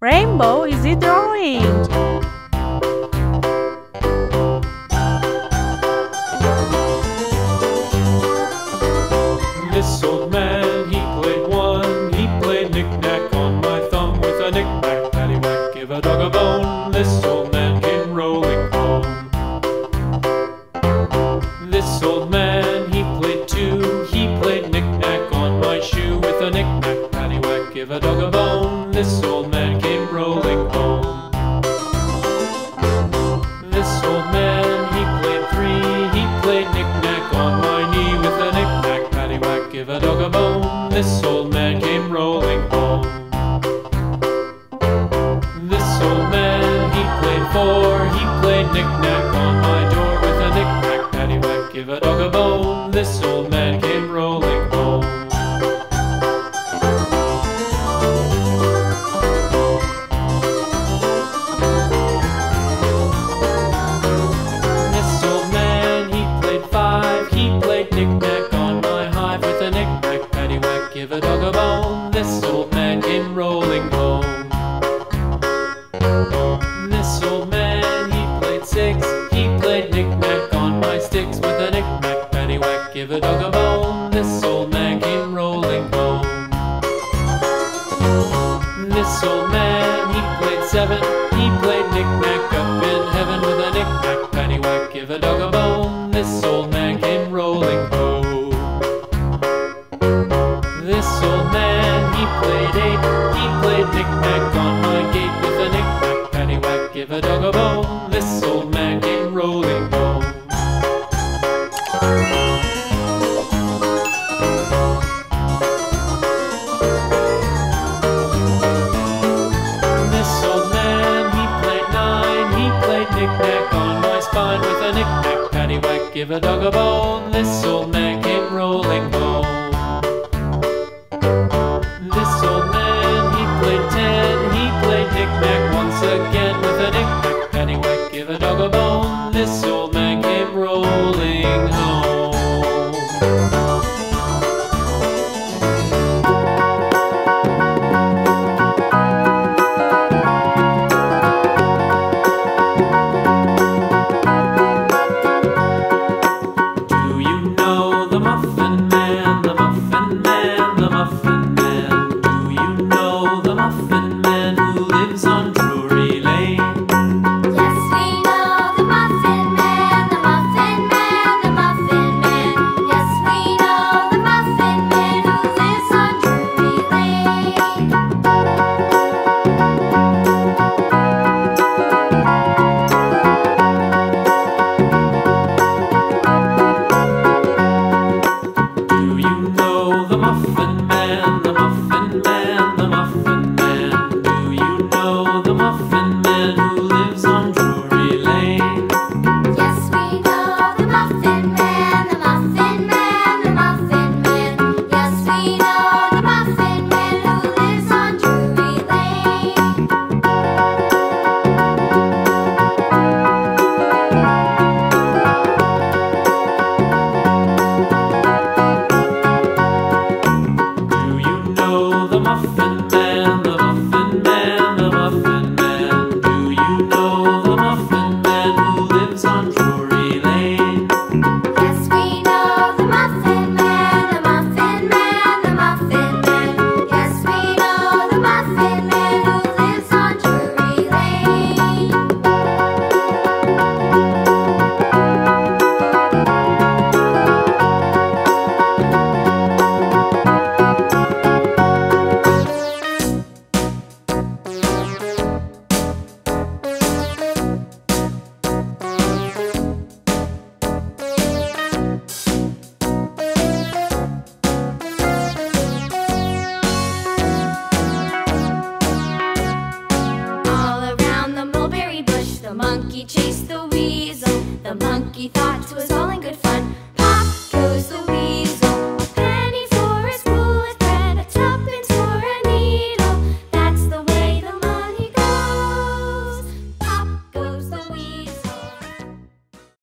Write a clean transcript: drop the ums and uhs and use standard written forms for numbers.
Rainbow is he drawing? This old man, he played one. He played knick-knack on my thumb with a knick-knack, paddywhack, give a dog a bone. This old man came rolling home. This old man, he played two. He played knick-knack on my shoe with a knick-knack, paddywhack, give a dog a bone. This old man came rolling home. This old man, he played three. He played knick-knack on my knee with a knick-knack, paddywhack, give a dog a bone. This old man came rolling home. This old man, he played four. He played knick-knack on my door with a knick-knack, paddywhack, give a dog a bone. This old man came rolling home. This old man, he played five. He played knick-knack on my hive with a knick-knack, paddywhack, give a dog a bone. This old man came rolling home. This old man, he played six. He played knick-knack on my sticks with a knick-knack, paddywhack, give a dog a bone. This old man came rolling home. This old man, he played seven. He played knick-knack up in heaven with a knick-knack, paddywhack, give a dog a bone. This old man came rolling home. This old man, he played eight. He played knick-knack on my gate with a knick-knack, paddywhack, give a dog a bone. This old man came rolling home. This old man, he played nine. He played knick-knack on my spine with a knick-knack, paddywhack, give a dog a bone. This old man came rolling home. This old man, he played ten. He played knick-knack once again with a knick-knack, paddywhack, give a dog a bone. This old